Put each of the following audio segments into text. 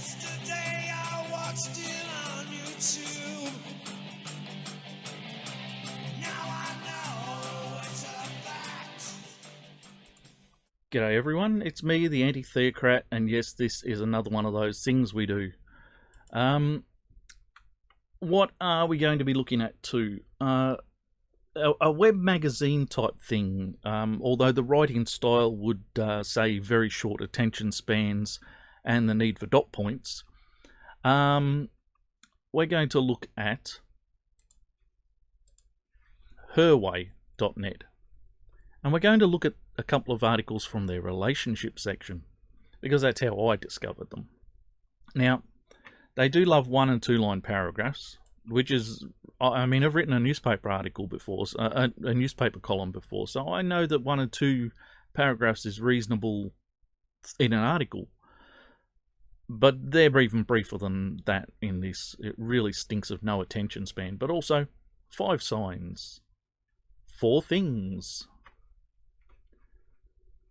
Yesterday I watched it on YouTube. Now I know it's a fact. G'day everyone, it's me, the Anti-Theocrat, and yes, this is another one of those things we do. What are we going to be looking at too? A web magazine type thing, although the writing style would say very short attention spans and the need for dot points. We're going to look at HerWay.net. And we're going to look at a couple of articles from their relationship section, because that's how I discovered them. Now, they do love 1- and 2-line paragraphs, which is, I mean, I've written a newspaper article before, a newspaper column before, so I know that 1 or 2 paragraphs is reasonable in an article. But they're even briefer than that in this. It really stinks of no attention span. But also, 5 signs, 4 things,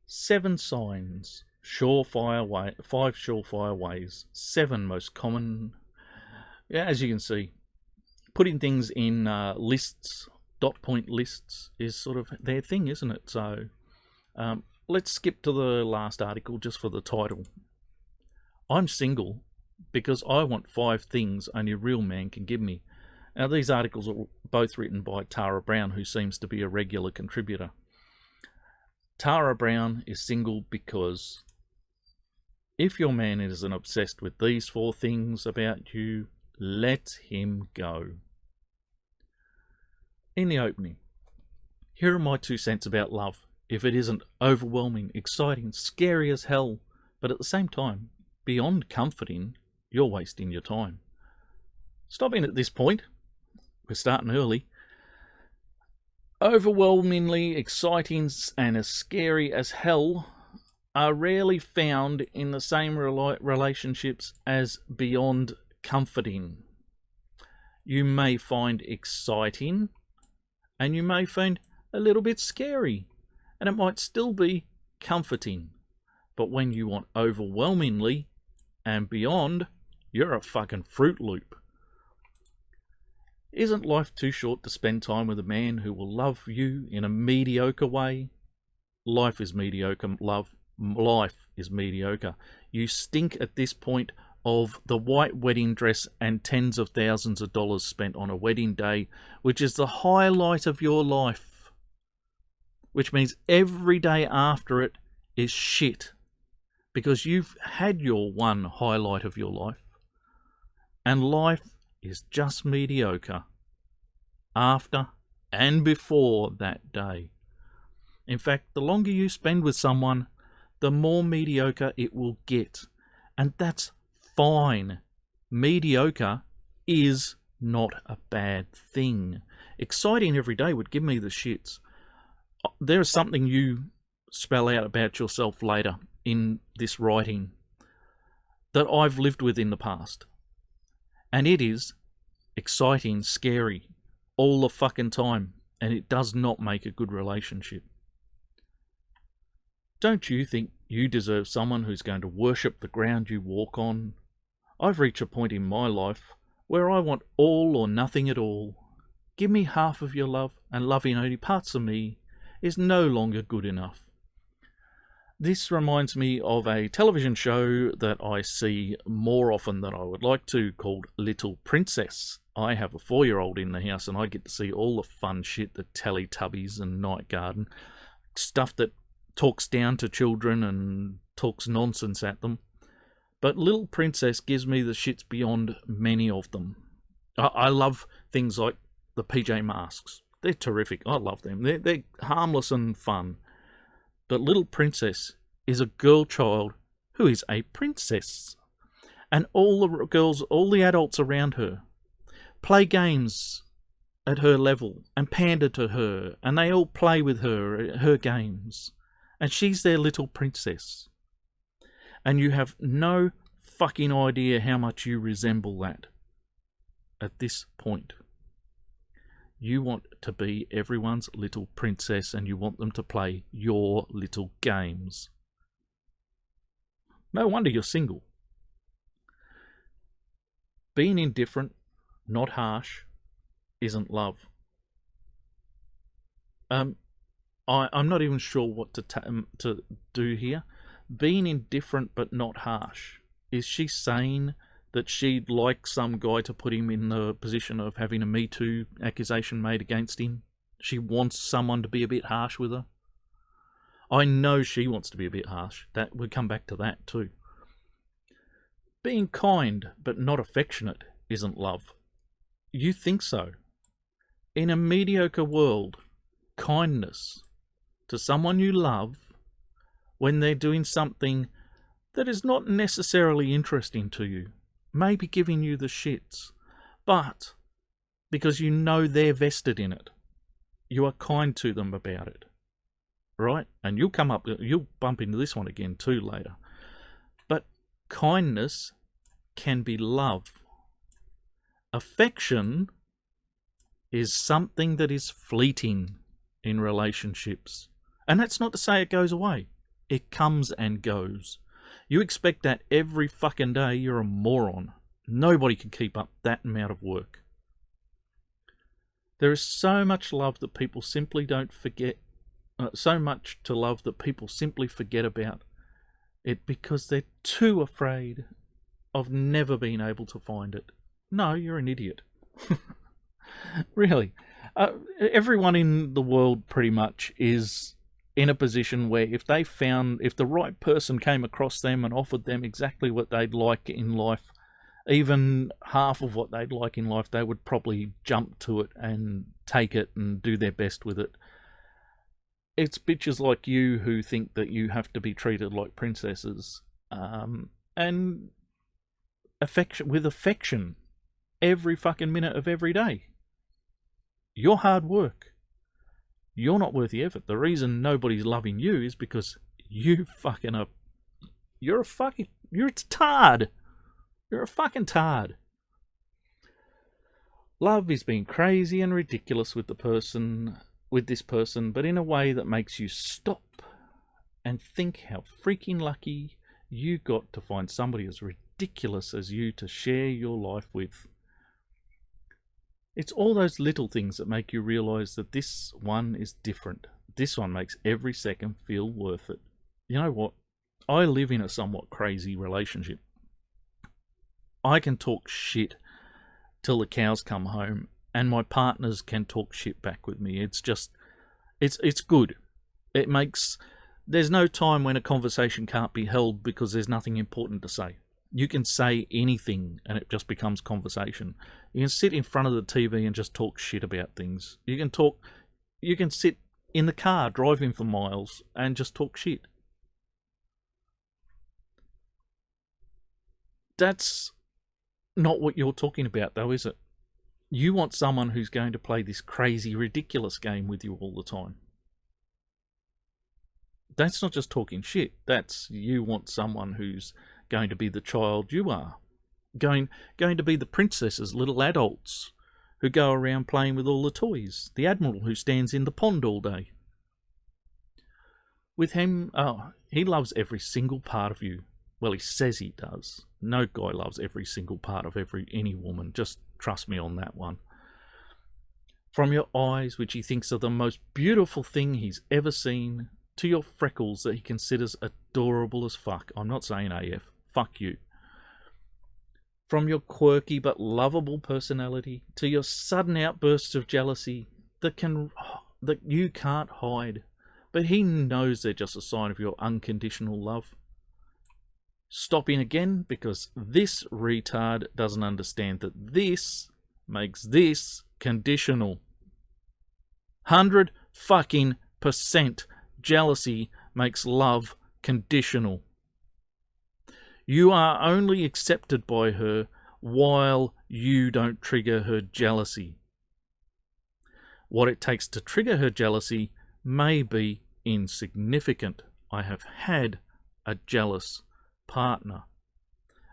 7 signs, 5 surefire ways, 7 most common. Yeah, as you can see, putting things in lists, dot point lists, is sort of their thing, isn't it? So let's skip to the last article just for the title. I'm single because I want 5 things only a real man can give me. Now, these articles are both written by Tara Brown, who seems to be a regular contributor. Tara Brown is single because if your man isn't obsessed with these 4 things about you, let him go. In the opening, here are my 2 cents about love. If it isn't overwhelming, exciting, scary as hell, but at the same time, beyond comforting, you're wasting your time. Stopping at this point, we're starting early. Overwhelmingly exciting and as scary as hell are rarely found in the same relationships as beyond comforting. You may find exciting and you may find a little bit scary, and it might still be comforting. But when you want overwhelmingly and beyond, you're a fucking Fruit Loop. Isn't life too short to spend time with a man who will love you in a mediocre way? Life is mediocre, love. Life is mediocre. You stink at this point of the white wedding dress and tens of thousands of dollars spent on a wedding day, which is the highlight of your life. Which means every day after it is shit, because you've had your one highlight of your life, and life is just mediocre after and before that day. In fact, the longer you spend with someone, the more mediocre it will get, and that's fine. Mediocre is not a bad thing. Exciting every day would give me the shits. There is something you spell out about yourself later in this writing that I've lived with in the past. And it is exciting, scary, all the fucking time. And it does not make a good relationship. Don't you think you deserve someone who's going to worship the ground you walk on? I've reached a point in my life where I want all or nothing at all. Give me half of your love, and loving only parts of me is no longer good enough. This reminds me of a television show that I see more often than I would like to, called Little Princess. I have a 4-year-old in the house and I get to see all the fun shit, the Teletubbies and Night Garden, stuff that talks down to children and talks nonsense at them. But Little Princess gives me the shits beyond many of them. I love things like the PJ Masks. They're terrific. I love them. They're harmless and fun. But Little Princess is a girl child who is a princess. And all the girls, all the adults around her, play games at her level and pander to her. And they all play with her games. And she's their little princess. And you have no fucking idea how much you resemble that at this point. You want to be everyone's little princess and you want them to play your little games. No wonder you're single. Being indifferent, not harsh, isn't love. I'm not even sure what to do here. Being indifferent but not harsh. Is she saying that she'd like some guy to put him in the position of having a Me Too accusation made against him? She wants someone to be a bit harsh with her? I know she wants to be a bit harsh. That we'll come back to that too. Being kind but not affectionate isn't love. You think so? In a mediocre world, kindness to someone you love when they're doing something that is not necessarily interesting to you, maybe giving you the shits, but because you know they're vested in it, you are kind to them about it, right? And you'll bump into this one again too later. But kindness can be love. Affection is something that is fleeting in relationships. And that's not to say it goes away. It comes and goes. You expect that every fucking day, you're a moron. Nobody can keep up that amount of work. There is so much love that people simply don't forget. So much to love that people simply forget about it because they're too afraid of never being able to find it. No, you're an idiot. Really. Everyone in the world pretty much is in a position where if the right person came across them and offered them exactly what they'd like in life, even half of what they'd like in life, they would probably jump to it and take it and do their best with it. It's bitches like you who think that you have to be treated like princesses, and affection every fucking minute of every day. Your hard work. You're not worth the effort. The reason nobody's loving you is because you fucking are. You're a tard. You're a fucking tard. Love is being crazy and ridiculous with this person, but in a way that makes you stop and think how freaking lucky you got to find somebody as ridiculous as you to share your life with. It's all those little things that make you realise that this one is different. This one makes every second feel worth it. You know what? I live in a somewhat crazy relationship. I can talk shit till the cows come home, and my partners can talk shit back with me. It's just, it's good. There's no time when a conversation can't be held because there's nothing important to say. You can say anything and it just becomes conversation. You can sit in front of the TV and just talk shit about things. You can sit in the car driving for miles and just talk shit. That's not what you're talking about though, is it? You want someone who's going to play this crazy, ridiculous game with you all the time. That's not just talking shit. That's you want someone who's going to be the child you are. Going to be the princesses, little adults who go around playing with all the toys. The admiral who stands in the pond all day. With him, he loves every single part of you. Well, he says he does. No guy loves every single part of any woman. Just trust me on that one. From your eyes, which he thinks are the most beautiful thing he's ever seen, to your freckles that he considers adorable as fuck. I'm not saying AF. Fuck you. From your quirky but lovable personality to your sudden outbursts of jealousy that you can't hide, but he knows they're just a sign of your unconditional love. Stopping again because this retard doesn't understand that this makes this conditional. 100 fucking % jealousy makes love conditional. You are only accepted by her while you don't trigger her jealousy. What it takes to trigger her jealousy may be insignificant. I have had a jealous partner.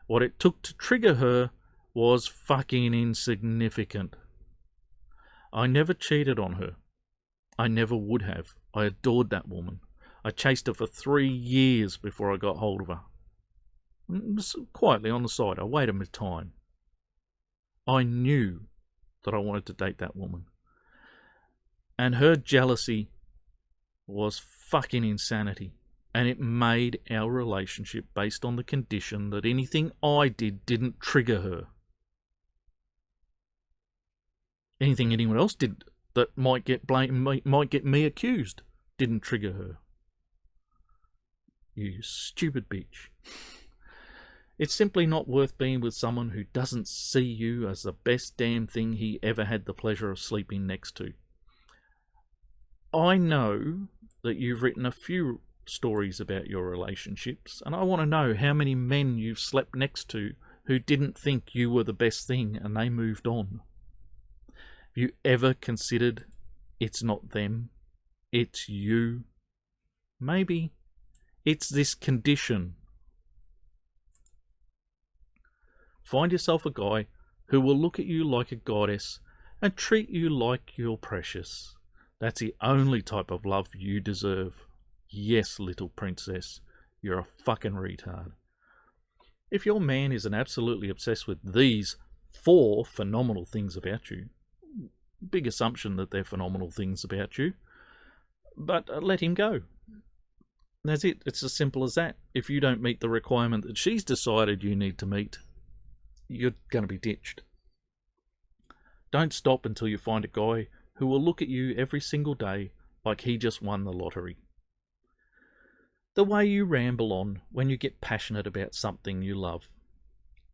What it took to trigger her was fucking insignificant. I never cheated on her. I never would have. I adored that woman. I chased her for 3 years before I got hold of her. Quietly on the side, I waited my time. I knew that I wanted to date that woman. And her jealousy was fucking insanity. And it made our relationship based on the condition that anything I did didn't trigger her. Anything anyone else did that might get blamed, might get me accused, didn't trigger her. You stupid bitch. It's simply not worth being with someone who doesn't see you as the best damn thing he ever had the pleasure of sleeping next to. I know that you've written a few stories about your relationships, and I want to know how many men you've slept next to who didn't think you were the best thing and they moved on. Have you ever considered it's not them, it's you? Maybe it's this condition. Find yourself a guy who will look at you like a goddess and treat you like you're precious. That's the only type of love you deserve. Yes, little princess, you're a fucking retard. If your man isn't absolutely obsessed with these 4 phenomenal things about you, big assumption that they're phenomenal things about you, but let him go. That's it. It's as simple as that. If you don't meet the requirement that she's decided you need to meet, you're going to be ditched. Don't stop until you find a guy who will look at you every single day like he just won the lottery. The way you ramble on when you get passionate about something you love.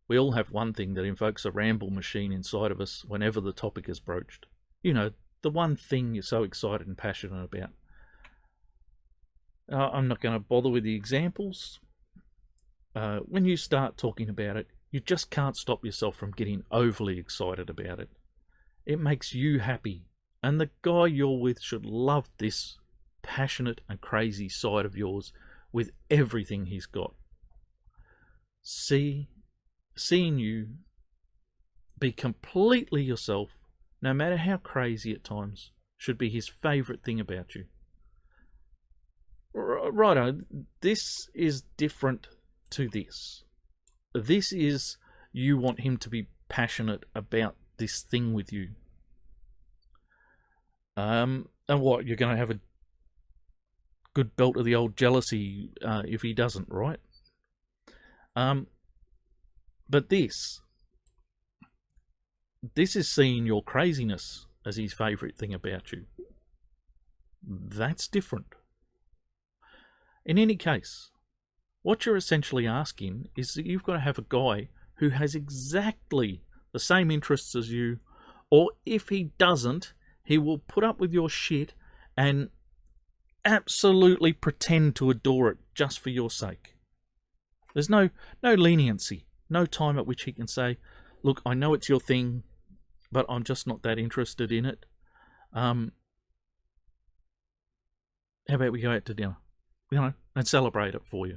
We all have one thing that invokes a ramble machine inside of us whenever the topic is broached. You know, the one thing you're so excited and passionate about. I'm not going to bother with the examples. When you start talking about it, you just can't stop yourself from getting overly excited about it. It makes you happy, and the guy you're with should love this passionate and crazy side of yours with everything he's got. Seeing you be completely yourself, no matter how crazy at times, should be his favourite thing about you. Righto, this is different to this. This is you want him to be passionate about this thing with you. And what, you're going to have a good belt of the old jealousy if he doesn't, right? But this is seeing your craziness as his favourite thing about you. That's different. In any case, what you're essentially asking is that you've got to have a guy who has exactly the same interests as you, or if he doesn't, he will put up with your shit and absolutely pretend to adore it just for your sake. There's no leniency, no time at which he can say, look, I know it's your thing, but I'm just not that interested in it. How about we go out to dinner? You know, and celebrate it for you.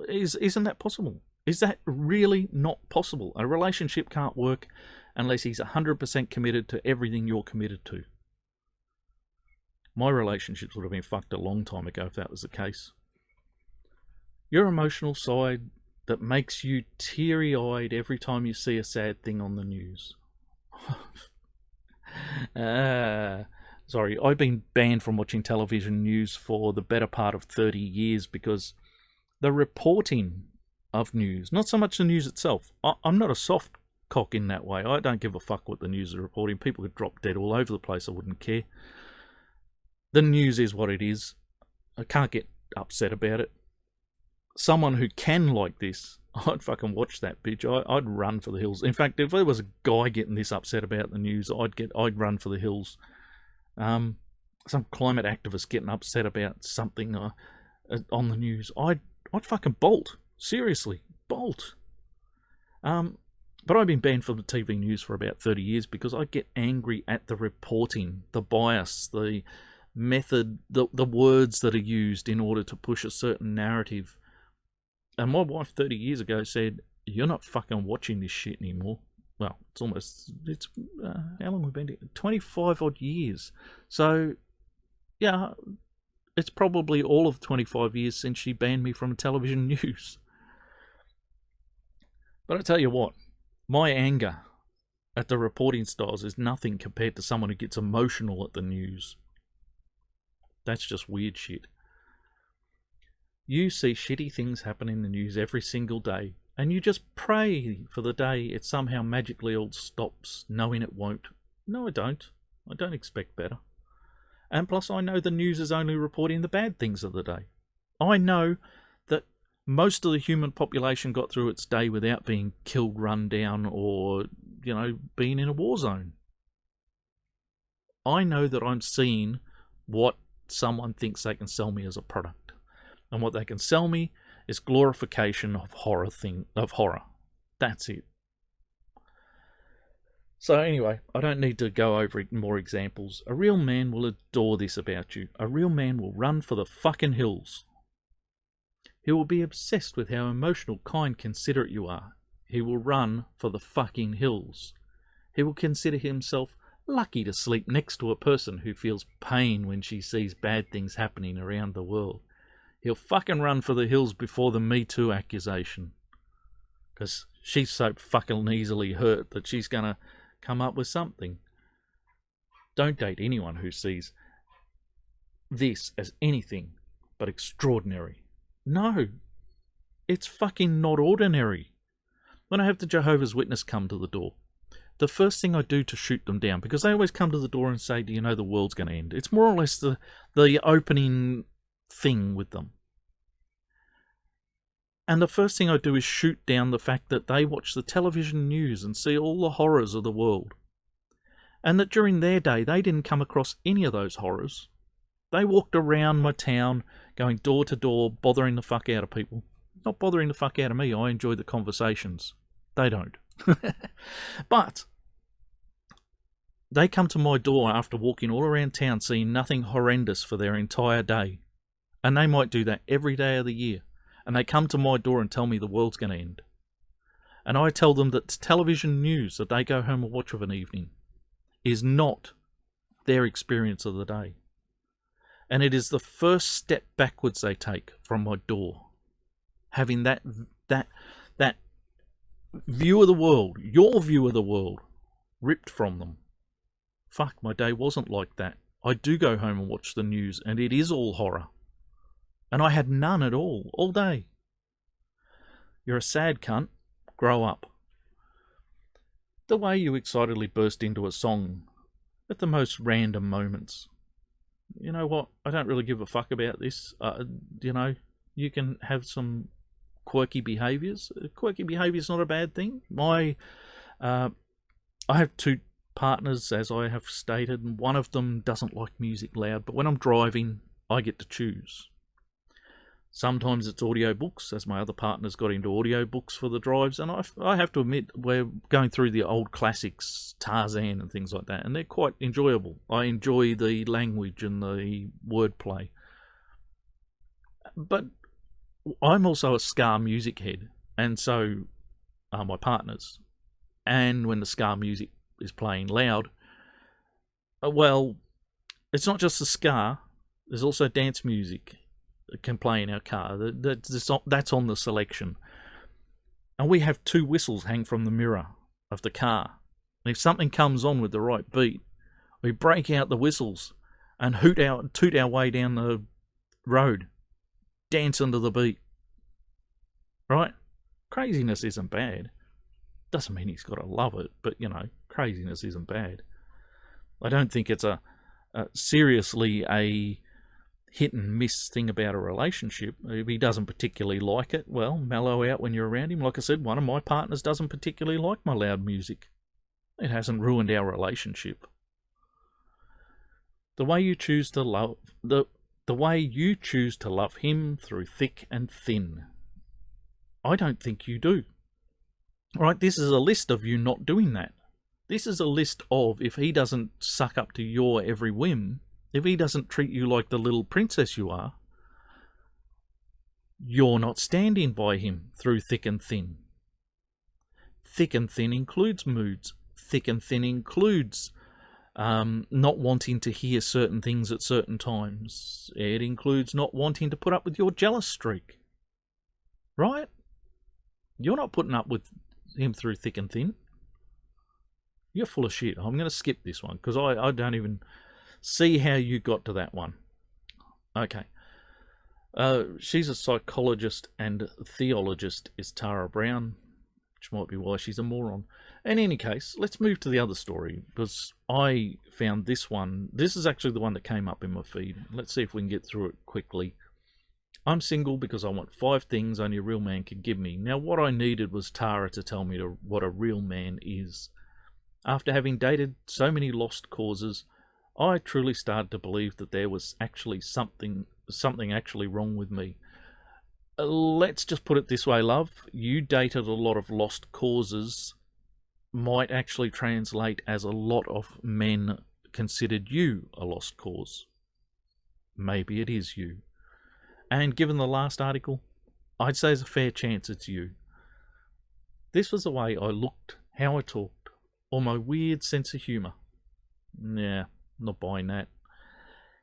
Isn't that possible? Is that really not possible? A relationship can't work unless he's 100% committed to everything you're committed to. My relationships would have been fucked a long time ago if that was the case. Your emotional side that makes you teary-eyed every time you see a sad thing on the news. Sorry, I've been banned from watching television news for the better part of 30 years because the reporting of news, not so much the news itself. I'm not a soft cock in that way. I don't give a fuck what the news is reporting. People could drop dead all over the place. I wouldn't care. The news is what it is. I can't get upset about it. Someone who can like this, I'd fucking watch that bitch. I'd run for the hills. In fact, if there was a guy getting this upset about the news, I'd run for the hills. Some climate activist getting upset about something on the news, I'd fucking bolt. Seriously, bolt. But I've been banned from the TV news for about 30 years because I get angry at the reporting, the bias, the method, the words that are used in order to push a certain narrative. And my wife 30 years ago said, you're not fucking watching this shit anymore. Well, it's how long have we been here? 25 odd years. So, yeah, it's probably all of 25 years since she banned me from television news. But I tell you what, My anger at the reporting styles is nothing compared to someone who gets emotional at the news. That's just weird shit. You see shitty things happen in the news every single day, and you just pray for the day it somehow magically all stops, knowing it won't. No, I don't. I don't expect better. And plus, I know the news is only reporting the bad things of the day. I know that most of the human population got through its day without being killed, run down, or, being in a war zone. I know that I'm seeing what someone thinks they can sell me as a product. And what they can sell me is glorification of horror. That's it. So anyway, I don't need to go over more examples. A real man will adore this about you. A real man will run for the fucking hills. He will be obsessed with how emotional, kind, considerate you are. He will run for the fucking hills. He will consider himself lucky to sleep next to a person who feels pain when she sees bad things happening around the world. He'll fucking run for the hills before the Me Too accusation. Because she's so fucking easily hurt that she's going to come up with something. Don't date anyone who sees this as anything but extraordinary. No, it's fucking not ordinary. When I have the Jehovah's Witness come to the door, the first thing I do to shoot them down, because they always come to the door and say, do you know the world's going to end? It's more or less the opening thing with them. And the first thing I do is shoot down the fact that they watch the television news and see all the horrors of the world. And that during their day, they didn't come across any of those horrors. They walked around my town, going door to door, bothering the fuck out of people. Not bothering the fuck out of me, I enjoy the conversations. They don't. But they come to my door after walking all around town, seeing nothing horrendous for their entire day. And they might do that every day of the year. And they come to my door and tell me the world's going to end. And I tell them that television news that they go home and watch of an evening is not their experience of the day. And it is the first step backwards they take from my door. Having that view of the world, your view of the world, ripped from them. Fuck, my day wasn't like that. I do go home and watch the news, and it is all horror. And I had none at all day. You're a sad cunt. Grow up. The way you excitedly burst into a song at the most random moments. You know what? I don't really give a fuck about this. You can have some quirky behaviours. Quirky behaviour is not a bad thing. I have two partners, as I have stated, and one of them doesn't like music loud, but when I'm driving, I get to choose. Sometimes it's audiobooks, as my other partner's got into audiobooks for the drives, and I have to admit, we're going through the old classics, Tarzan and things like that, and they're quite enjoyable. I enjoy the language and the wordplay. But I'm also a ska music head, and so are my partners. And when the ska music is playing loud, well, it's not just the ska, there's also dance music can play in our car. That's on the selection. And we have two whistles hang from the mirror of the car. And if something comes on with the right beat, we break out the whistles and toot our way down the road, dance under the beat. Right? Craziness isn't bad. Doesn't mean he's got to love it, but, craziness isn't bad. I don't think it's seriously a hit and miss thing about a relationship. If he doesn't particularly like it, well, mellow out when you're around him. Like I said, one of my partners doesn't particularly like my loud music. It hasn't ruined our relationship. The way you choose to love him through thick and thin. I don't think you do. All right, this is a list of you not doing that. This is a list of, if he doesn't suck up to your every whim, if he doesn't treat you like the little princess you are, you're not standing by him through thick and thin. Thick and thin includes moods. Thick and thin includes not wanting to hear certain things at certain times. It includes not wanting to put up with your jealous streak. Right? You're not putting up with him through thick and thin. You're full of shit. I'm going to skip this one because I don't even see how you got to that one. Okay. She's a psychologist and theologist, is Tara Brown, which might be why she's a moron. In any case, let's move to the other story, because I found this one. This is actually the one that came up in my feed. Let's see if we can get through it quickly. I'm single because I want 5 things only a real man can give me. Now, what I needed was Tara to tell me what a real man is. After having dated so many lost causes, I truly started to believe that there was actually something actually wrong with me. Let's just put it this way, love. You dated a lot of lost causes might actually translate as a lot of men considered you a lost cause. Maybe it is you. And given the last article, I'd say there's a fair chance it's you. This was the way I looked, how I talked, or my weird sense of humour. Nah, not buying that.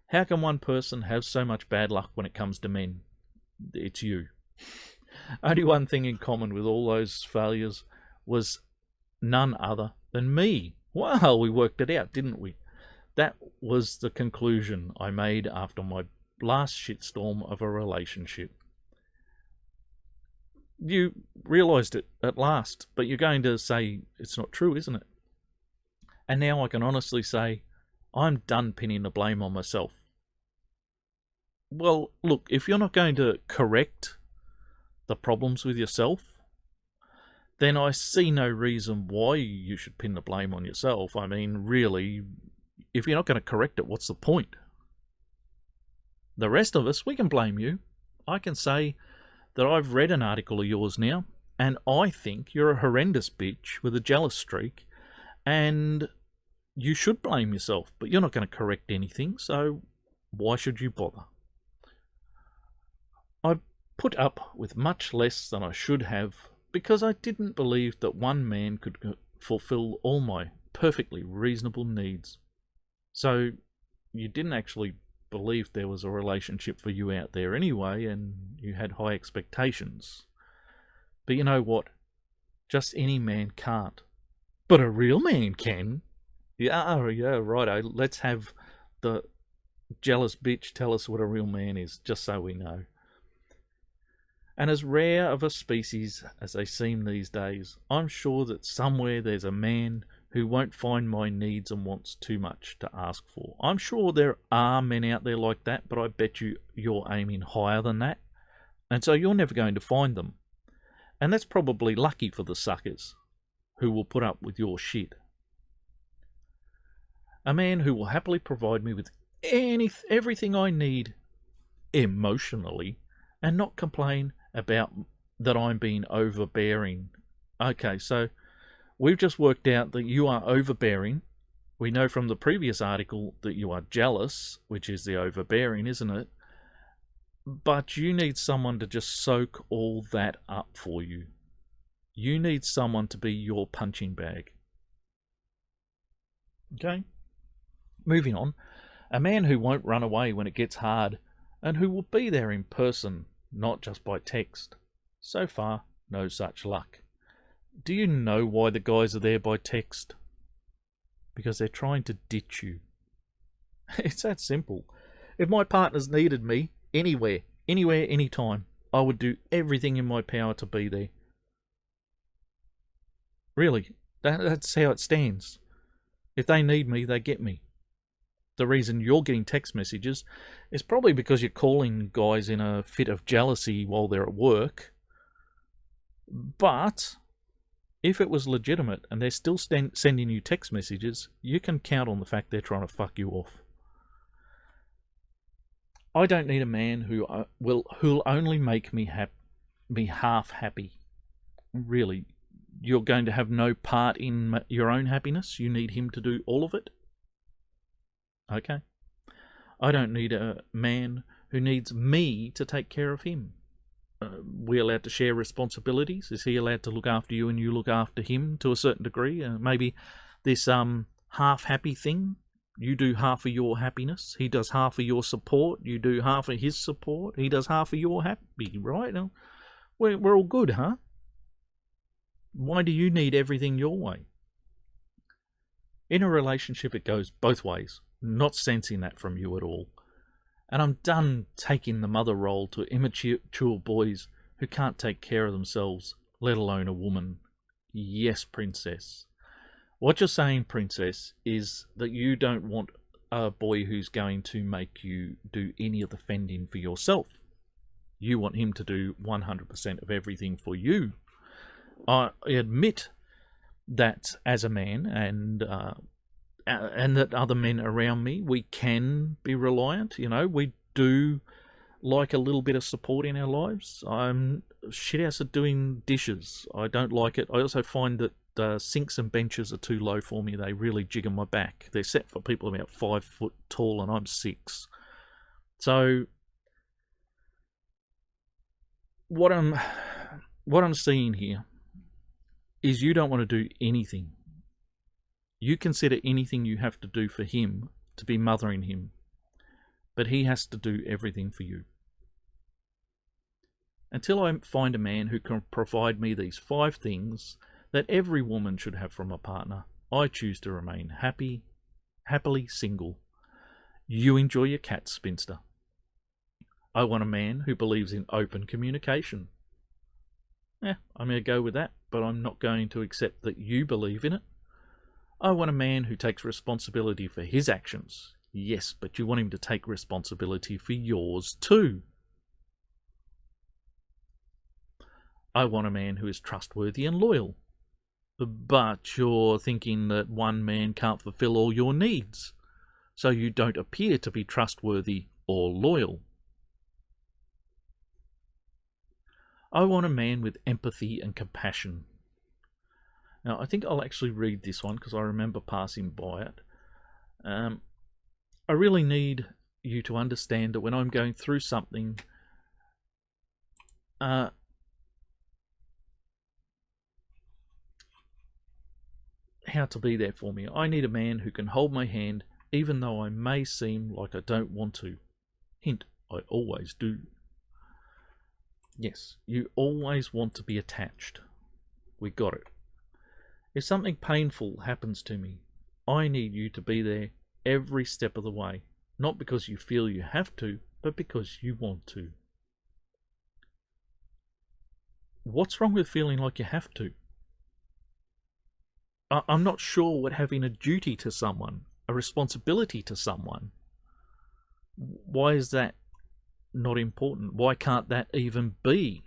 How can one person have so much bad luck when it comes to men? It's you. Only one thing in common with all those failures was none other than me. Well, we worked it out, didn't we? That was the conclusion I made after my last shitstorm of a relationship. You realised it at last, but you're going to say it's not true, isn't it? And now I can honestly say I'm done pinning the blame on myself. Well, look, if you're not going to correct the problems with yourself, then I see no reason why you should pin the blame on yourself. I mean, really, if you're not going to correct it, what's the point? The rest of us, we can blame you. I can say that I've read an article of yours now, and I think you're a horrendous bitch with a jealous streak, and you should blame yourself, but you're not going to correct anything, so why should you bother? I put up with much less than I should have because I didn't believe that one man could fulfill all my perfectly reasonable needs. So you didn't actually believe there was a relationship for you out there anyway, and you had high expectations. But you know what? Just any man can't. But a real man can. Yeah, righto. Let's have the jealous bitch tell us what a real man is, just so we know. And as rare of a species as they seem these days, I'm sure that somewhere there's a man who won't find my needs and wants too much to ask for. I'm sure there are men out there like that, but I bet you're aiming higher than that. And so you're never going to find them. And that's probably lucky for the suckers who will put up with your shit. A man who will happily provide me with everything I need emotionally and not complain about that I'm being overbearing. Okay, so we've just worked out that you are overbearing. We know from the previous article that you are jealous, which is the overbearing, isn't it? But you need someone to just soak all that up for you. You need someone to be your punching bag. Okay? Moving on. A man who won't run away when it gets hard and who will be there in person, not just by text. So far, no such luck. Do you know why the guys are there by text? Because they're trying to ditch you. It's that simple. If my partners needed me, anywhere, anytime, I would do everything in my power to be there. Really, that's how it stands. If they need me, they get me. The reason you're getting text messages is probably because you're calling guys in a fit of jealousy while they're at work. But if it was legitimate and they're still sending you text messages, you can count on the fact they're trying to fuck you off. I don't need a man who'll only make me half happy. Really, you're going to have no part in your own happiness. You need him to do all of it. Okay. I don't need a man who needs me to take care of him. We allowed to share responsibilities? Is he allowed to look after you and you look after him to a certain degree? Maybe this half happy thing. You do half of your happiness. He does half of your support. You do half of his support. He does half of your happy, right? We're all good, huh? Why do you need everything your way? In a relationship, it goes both ways. Not sensing that from you at all. And I'm done taking the mother role to immature boys who can't take care of themselves, let alone a woman. Yes, princess. What you're saying, princess, is that you don't want a boy who's going to make you do any of the fending for yourself. You want him to do 100% of everything for you. I admit that as a man and that other men around me, we can be reliant. You know, we do like a little bit of support in our lives. I'm shit house at doing dishes. I don't like it. I also find that sinks and benches are too low for me. They really jigger my back. They're set for people about 5 foot tall and I'm 6. So what I'm seeing here is you don't want to do anything. You consider anything you have to do for him to be mothering him, but he has to do everything for you. Until I find a man who can provide me these 5 things that every woman should have from a partner, I choose to remain happily single. You enjoy your cat, Spinster. I want a man who believes in open communication. I'm going to go with that, but I'm not going to accept that you believe in it. I want a man who takes responsibility for his actions. Yes, but you want him to take responsibility for yours too. I want a man who is trustworthy and loyal. But you're thinking that one man can't fulfill all your needs, so you don't appear to be trustworthy or loyal. I want a man with empathy and compassion. Now, I think I'll actually read this one because I remember passing by it. I really need you to understand that when I'm going through something, how to be there for me. I need a man who can hold my hand even though I may seem like I don't want to. Hint, I always do. Yes, you always want to be attached. We got it. If something painful happens to me, I need you to be there every step of the way. Not because you feel you have to, but because you want to. What's wrong with feeling like you have to? I'm not sure what having a duty to someone, a responsibility to someone, why is that not important? Why can't that even be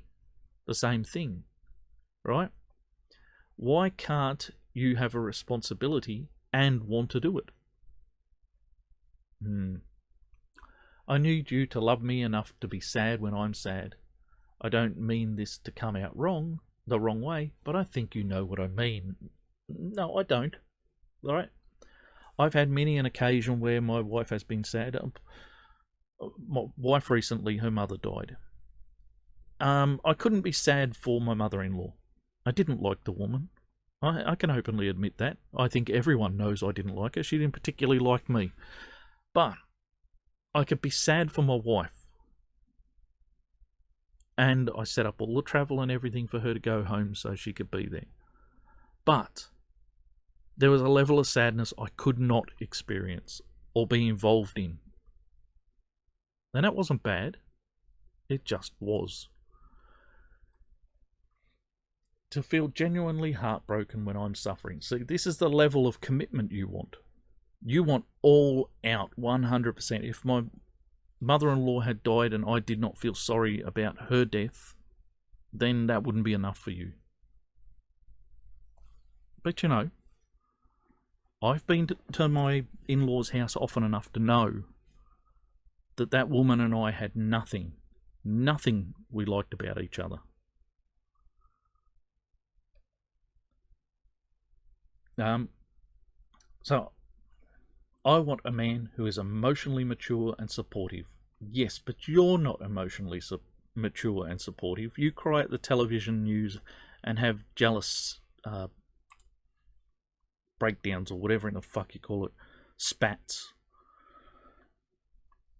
the same thing, right? Why can't you have a responsibility and want to do it? I need you to love me enough to be sad when I'm sad. I don't mean this to come out the wrong way, but I think you know what I mean. No, I don't. All right? I've had many an occasion where my wife has been sad. My wife recently, her mother died. I couldn't be sad for my mother-in-law. I didn't like the woman. I can openly admit that. I think everyone knows I didn't like her. She didn't particularly like me. But I could be sad for my wife. And I set up all the travel and everything for her to go home so she could be there. But there was a level of sadness I could not experience or be involved in. And that wasn't bad. It just was. To feel genuinely heartbroken when I'm suffering. See, this is the level of commitment you want. You want all out, 100%. If my mother-in-law had died and I did not feel sorry about her death, then that wouldn't be enough for you. But you know, I've been to my in-laws' house often enough to know that woman and I had nothing we liked about each other. So I want a man who is emotionally mature and supportive. Yes, but you're not emotionally mature and supportive. You cry at the television news and have jealous breakdowns or whatever in the fuck you call it, spats.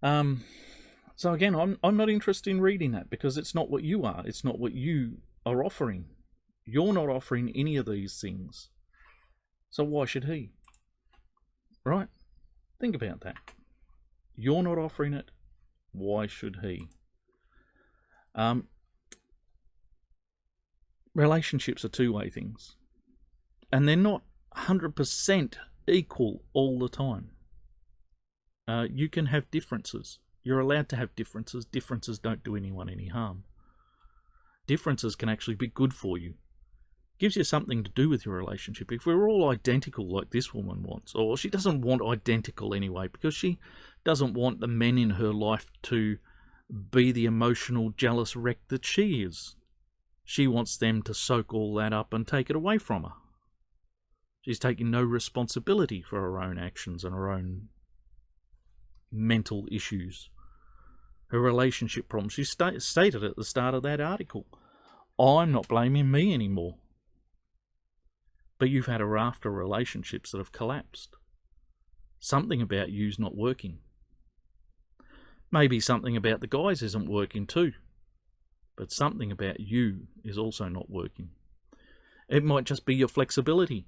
So again, I'm not interested in reading that because it's not what you are. It's not what you are offering. You're not offering any of these things. So why should he? Right? Think about that. You're not offering it. Why should he? Relationships are two-way things. And they're not 100% equal all the time. You can have differences. You're allowed to have differences. Differences don't do anyone any harm. Differences can actually be good for you. Gives you something to do with your relationship. If we're all identical like this woman wants, or she doesn't want identical anyway, because she doesn't want the men in her life to be the emotional, jealous wreck that she is. She wants them to soak all that up and take it away from her. She's taking no responsibility for her own actions and her own mental issues. Her relationship problems. She stated at the start of that article, I'm not blaming me anymore. But you've had a raft of relationships that have collapsed. Something about you's not working. Maybe something about the guys isn't working too. But something about you is also not working. It might just be your flexibility.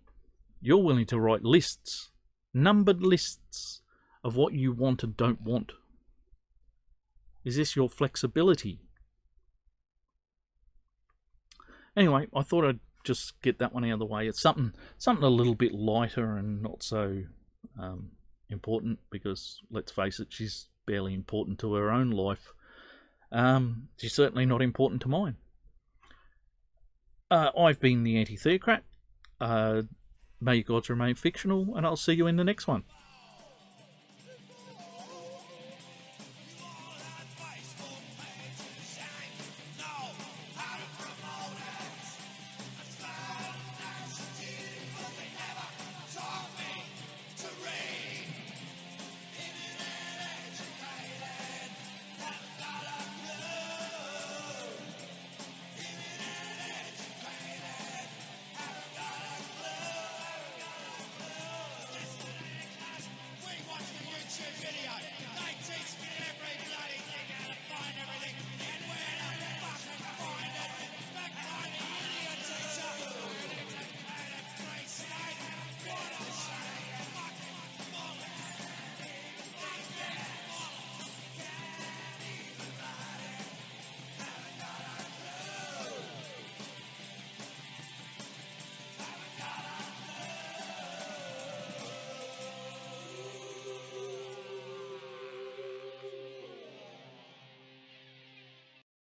You're willing to write lists, numbered lists, of what you want and don't want. Is this your flexibility? Anyway, I thought I'd just get that one out of the way. It's something a little bit lighter and not so important, because let's face it, she's barely important to her own life. She's certainly not important to mine. I've been the Anti-Theocrat. May your gods remain fictional, and I'll see you in the next one.